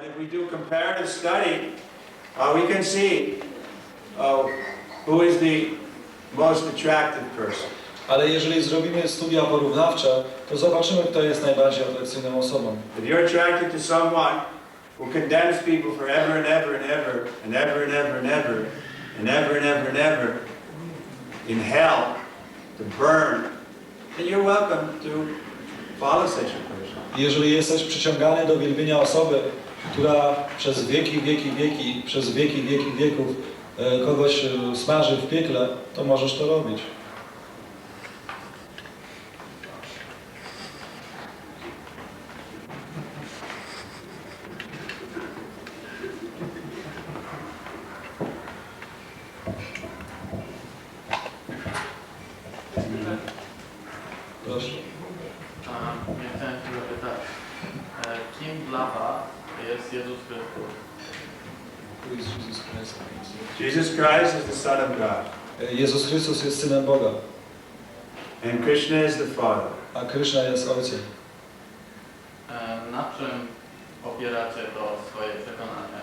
But if we do comparative study, we can see who is the most attractive person. Ale jeżeli zrobimy studia porównawcze, to zobaczymy, kto jest najbardziej atrakcyjną osobą. If you're attracted to someone who condemns people forever and ever and ever and ever and ever and ever and ever and ever and ever in hell to burn, then you're welcome to follow such a person. Jeżeli jesteś przyciągany do wielbienia osoby, która przez wieki wieków kogoś smaży w piekle, to możesz to robić. Proszę. Ja chciałem się zapytać, kim dla Was jest Jezus Chrystus? Who is Jesus Christ? Jesus Christ is the Son of God, Jezus Chrystus jest Synem Boga, and Krishna is the Father. a Krishna jest Ojcem. Na czym opieracie to swoje przekonanie?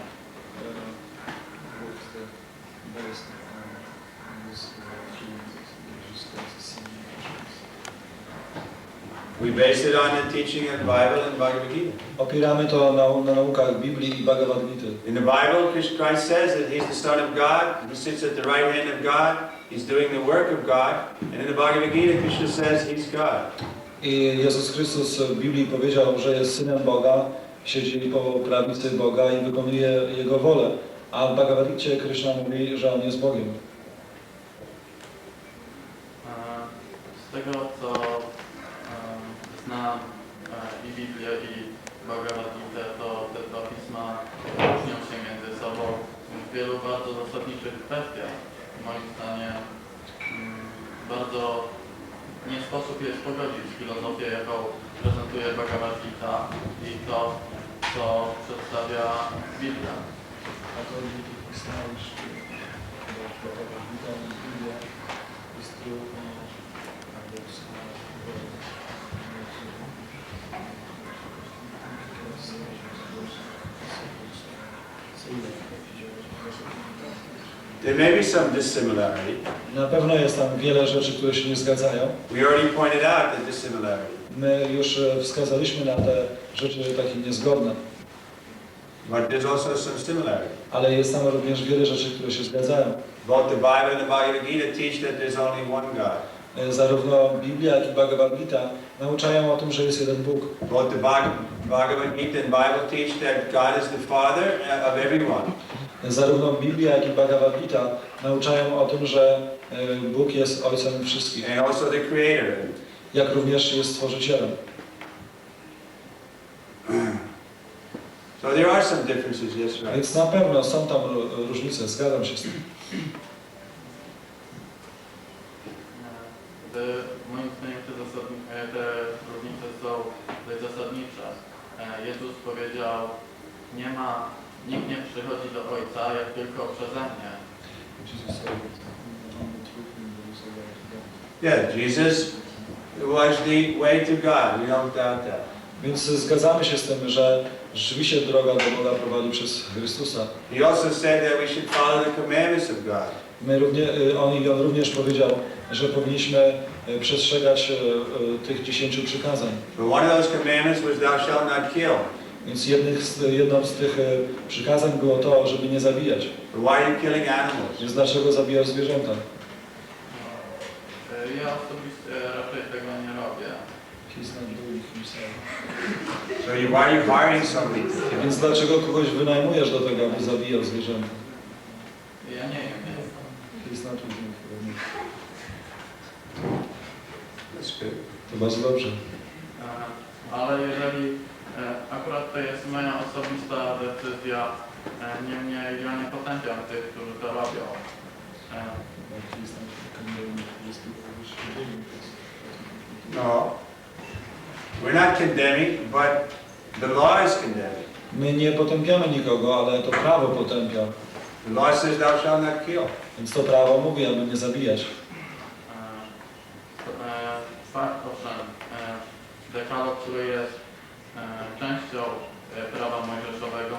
We base it on the teaching of the Bible and Bhagavad Gita. Opieramy to na naukach Biblii i Bhagavad Gita. In the Bible, Christ says that He's the Son of God, He sits at the right hand of God, He's doing the work of God, and in the Bhagavad Gita, Krishna says He's God. I Jezus Chrystus w Biblii powiedział, że jest Synem Boga, siedzi po prawicy Boga i wykonuje Jego wolę. A w Bhagavad Gicie Krishna mówi, że On jest Bogiem. Z tego, co znam i Biblię, i Bhagavad Gita, to te dwa pisma różnią się między sobą w wielu bardzo zasadniczych kwestiach. Moim zdaniem bardzo nie sposób jest pogodzić filozofię, jaką prezentuje Bhagavad Gita i to, co przedstawia Biblia. There may be some dissimilarity. Na pewno jest tam wiele rzeczy, które się nie zgadzają. We already pointed out the dissimilarity. My już wskazaliśmy na te rzeczy takie niezgodne. But there's also some similarity. Ale jest tam również wiele rzeczy, które się zgadzają. Both the Bible and the Bhagavad Gita teach that there's only one God. Zarówno Biblia, jak i Bhagavad Gita nauczają o tym, że jest jeden Bóg. Both the Bhagavad Gita and Bible teach that God is the Father of everyone. Zarówno Biblia, jak i Bhagavad Gita nauczają o tym, że Bóg jest Ojcem wszystkich. And also the Creator. Jak również jest Stworzycielem. So there are some differences, yes, right. Więc na pewno są tam różnice, zgadzam się z tym. Moim zdaniem te różnice są dość zasadnicze. Jezus powiedział, nikt nie przychodzi do Ojca, jak tylko przeze mnie. Yeah, Jesus was the way to God. We don't doubt that. Więc zgadzamy się z tym, że rzeczywiście droga do Boga prowadzi przez Chrystusa. He also said that we should follow the commandments of God. On również powiedział, że powinniśmy przestrzegać tych 10 przykazań. But one of those commandments was thou shalt not kill. Więc jedną z tych przykazań było to, żeby nie zabijać. But why are you killing animals? Więc dlaczego zabijasz zwierzęta? Ja osobiście raczej tego nie robię. So why are you hiring somebody? Więc dlaczego kogoś wynajmujesz do tego, aby zabijał zwierzęta? Ja nie wiem. That's good. To bardzo dobrze. Ale jeżeli akurat to jest moja osobista decyzja, niemniej ja nie potępiam tych, którzy to robią. No. We're not condemning, but the law is condemning. My nie potępiamy nikogo, ale to prawo potępia. The law says thou shalt not kill. Więc to prawo mówi, aby nie zabijać. Fakt, owszem, dekalog, który jest częścią prawa mojżeszowego,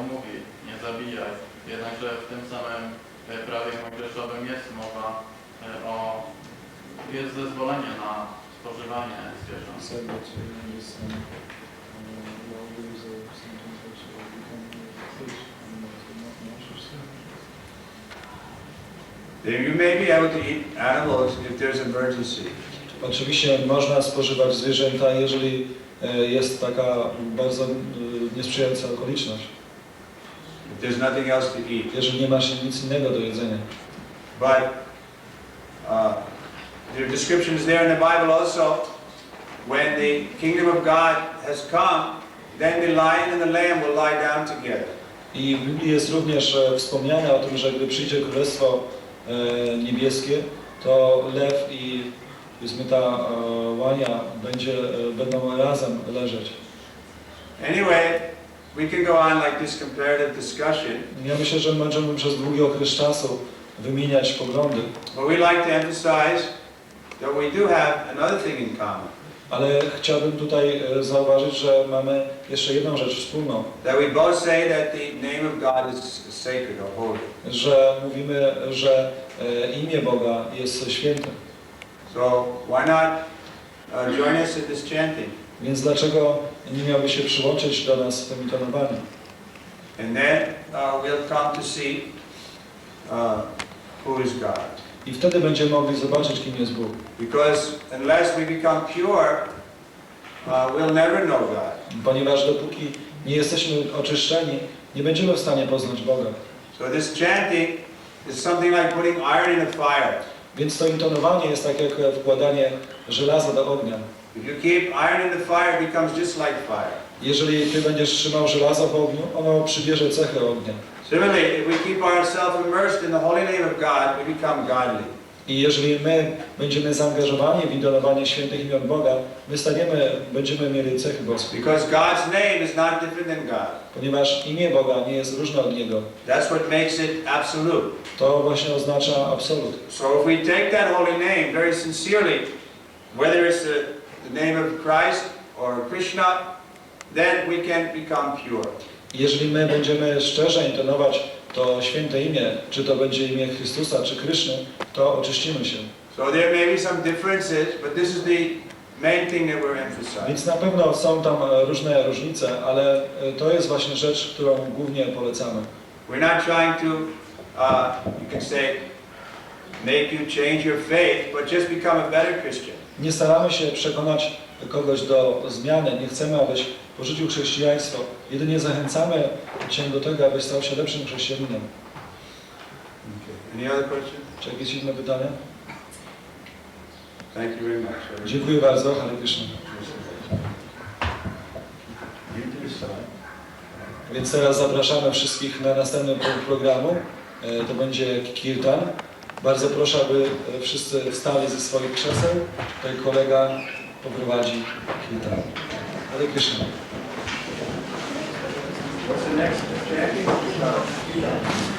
dzisiaj. Jednakże w tym samym prawie mojżeszowym jest mowa jest zezwolenie na spożywanie zwierząt. Said that there is some laws or something which we can fish and not Moses said. You may be able to eat animals if there's emergency. Oczywiście można spożywać zwierzęta, jeżeli jest taka bardzo niesprzyjająca okoliczność. If there's nothing else to eat. Jeżeli nie masz nic innego do jedzenia. But the description is there in the Bible also. When the kingdom of God has come, then the lion and the lamb will lie down together. I w Biblii jest również wspomniane o tym, że gdy przyjdzie Królestwo Niebieskie, to lew i powiedzmy ta łania będą razem leżeć. Anyway, we can go on like this comparative discussion. Ja myślę, że możemy przez długi okres czasu wymieniać poglądy, But we like to emphasize that we do have another thing in common. ale chciałbym tutaj zauważyć, że mamy jeszcze jedną rzecz wspólną, That we both say that the name of God is sacred or holy. że mówimy, że imię Boga jest święte. So why not join us in this chanting? Więc dlaczego nie miałby się przyłączyć do nas w tym intonowaniu? And then we'll come to see who is God. I wtedy będziemy mogli zobaczyć, kim jest Bóg. Because unless we become pure, we'll never know God. Ponieważ dopóki nie jesteśmy oczyszczeni, nie będziemy w stanie poznać Boga. So this chanting is something like putting iron in a fire. Więc to intonowanie jest tak jak wkładanie żelaza do ognia. If you keep iron in the fire, it becomes just like fire. Jeżeli Ty będziesz trzymał żelazo w ogniu, ono przybierze cechy ognia. Similarly, if we keep ourselves immersed in the holy name of God, we become godly. I jeżeli my będziemy zaangażowani w intonowanie świętych imion Boga, będziemy mieli cechy boskie. Because God's name is not different than God. Ponieważ imię Boga nie jest różne od Niego. That's what makes it absolute. To właśnie oznacza absolut. So if we take that holy name very sincerely, whether it's the name of Christ or Krishna, then we can become pure. Jeżeli my będziemy szczerze intonować to święte imię, czy to będzie imię Chrystusa, czy Kryszny, to oczyścimy się. So there may be some differences, but this is the main thing that we're emphasizing. Więc na pewno są tam różne różnice, ale to jest właśnie rzecz, którą głównie polecamy. We're not trying to, you can say, make you change your faith, but just become a better Christian. Nie staramy się przekonać kogoś do zmiany, nie chcemy, abyś porzucił chrześcijaństwo. Jedynie zachęcamy Cię do tego, abyś stał się lepszym chrześcijaninem. Any other questions? Czy jakieś inne pytania? Thank you very much. Dziękuję bardzo, Hare Krishna. Więc teraz zapraszamy wszystkich na następny punkt programu. To będzie kirtan. Bardzo proszę, aby wszyscy wstali ze swoich krzeseł. Tutaj kolega poprowadzi kirtan. Hare Krishna. What's the next chanting? Hare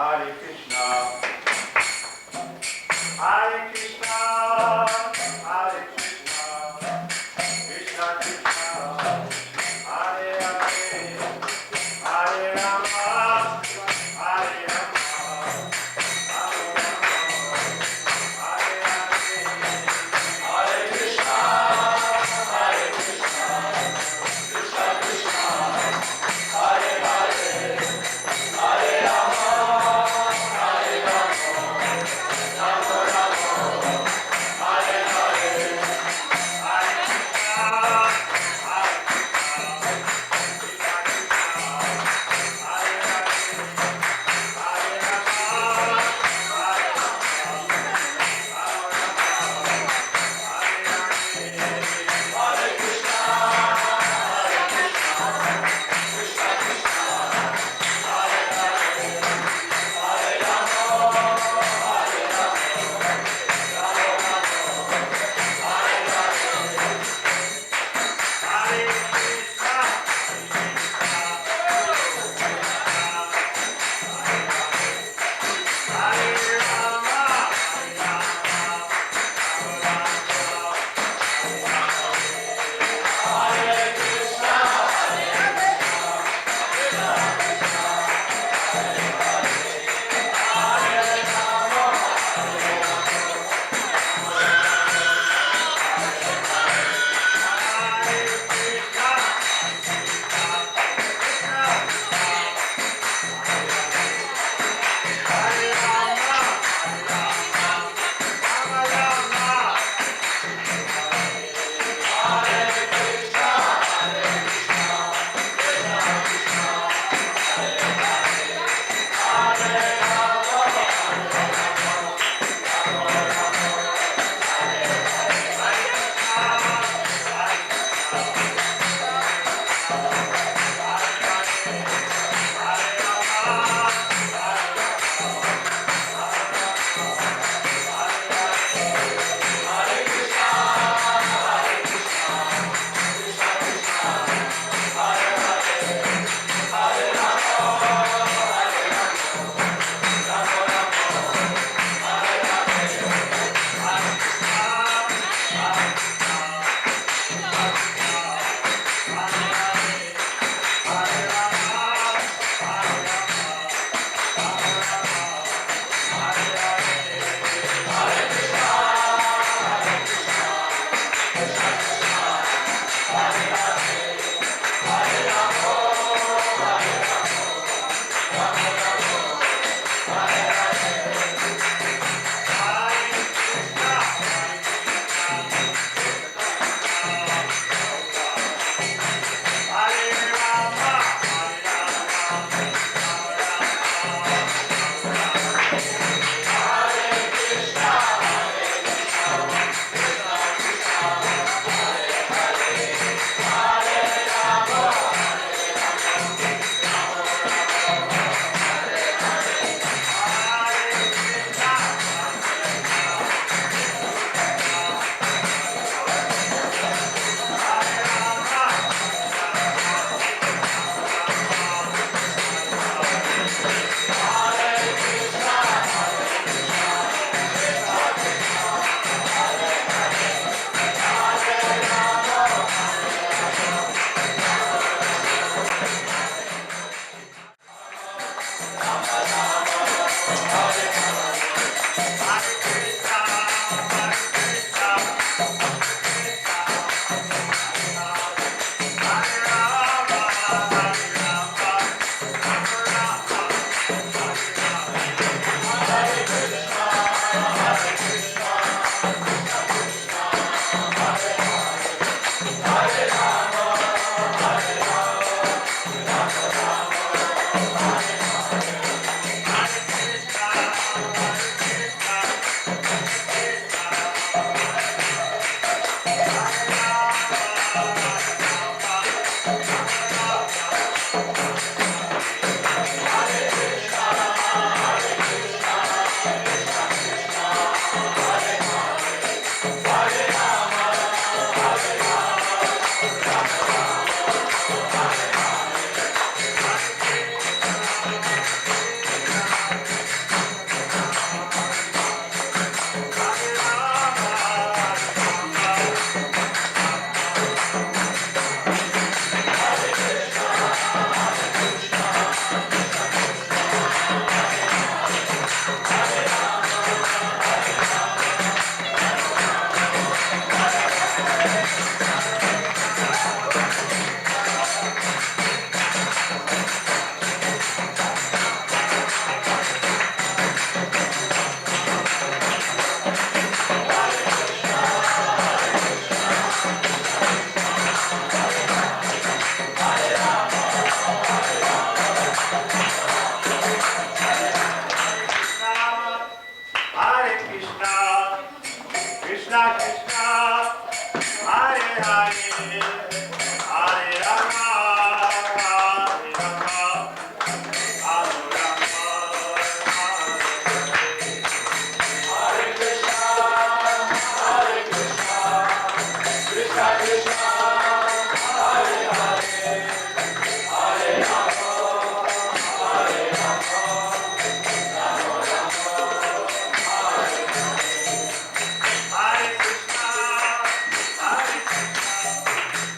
Hare Krishna, Hare Krishna, Hare Krishna, Krishna Krishna, Hare Hare, Hare Rama, Hare Rama, Rama Rama, Hare Hare, Hare Krishna, Hare Krishna, Krishna Krishna, Hare Hare, Hare Rama, Hare Rama, Rama Rama, Hare Hare. Krishna Krishna, Hare Hare, Hare Rama, Hare Rama, Rama Rama, Hare Krishna, Krishna Krishna, Hare Hare, Hare Rama, Hare Rama, Rama Rama, Hare Krishna, Hare Krishna,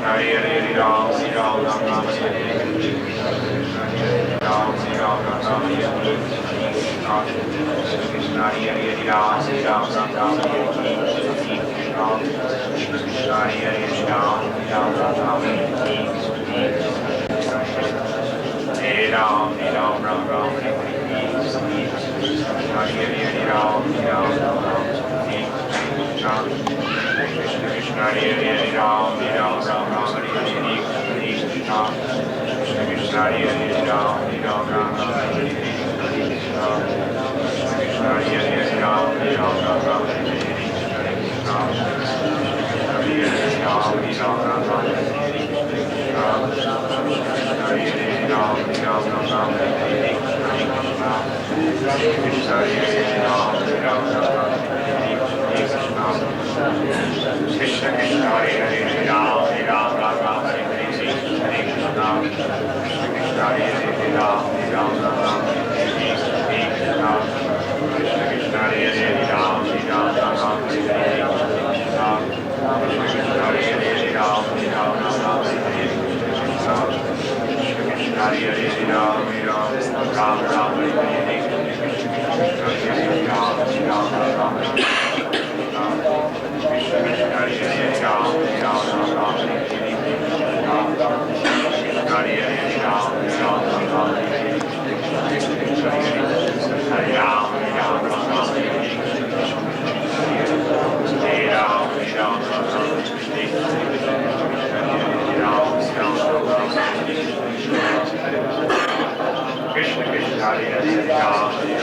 Hare Hare Ram, Ram Ram Ram, Hare Ram, Ram Ram Ram, Hare Krishna, Hare Hare Ram, Ram Ram Ram, Hare Krishna, Hare Hare Ram, Ram Ram Ram, Hare Ram, Ram Ram Ram, Hare Krishna, Hare Hare Ram, Ram Ram Ram, Hare Krishna, Hare Hare Ram, Ram Ram Ram, Hare Krishna, Krishna, Hare Hare Ram, Ram Ram Ram, Hare Krishna, Krishna, Hare Hare Ram, Ram Ram Ram, Hare Krishna, Hare Hare Ram, Ram Ram Ram, Hare Krishna, Hare Hare Ram, Ram Ram Ram, Hare Krishna, Krishna, Hare Hare Ram, Ram Ram Ram, Krishna, Krishna, Hare Hare Ram, Ram Ram Ram, Hare Krishna, Krishna, Krishna, Hare Hare Ram, Ram Ram Ram, Hare Krishna, Krishna, Krishna, Hare Hare Ram, Ram Ram Ram, Hare Krishna, Krishna, Hare Hare Ram, Ram Ram Ram, Hare Krishna, Krishna, Hare Hare Ram, Ram Ram Ram, Hare Krishna, Krishna, Hare Hare Ram, Ram Ram Ram, Hare Krishna, Krishna, Krishna, Hare Hare Ram, Ram Ram Ram, Hare Krishna, Krishna, Hare Hare Ram, Ram Ram Ram, Hare Krishna, Krishna, Hare Ram, Ram Ram Ram, Hare Krishna, Hare Ram, Ram Ram Ram, Hare Krishna, Krishna, Krishna, Hare Hare Ram,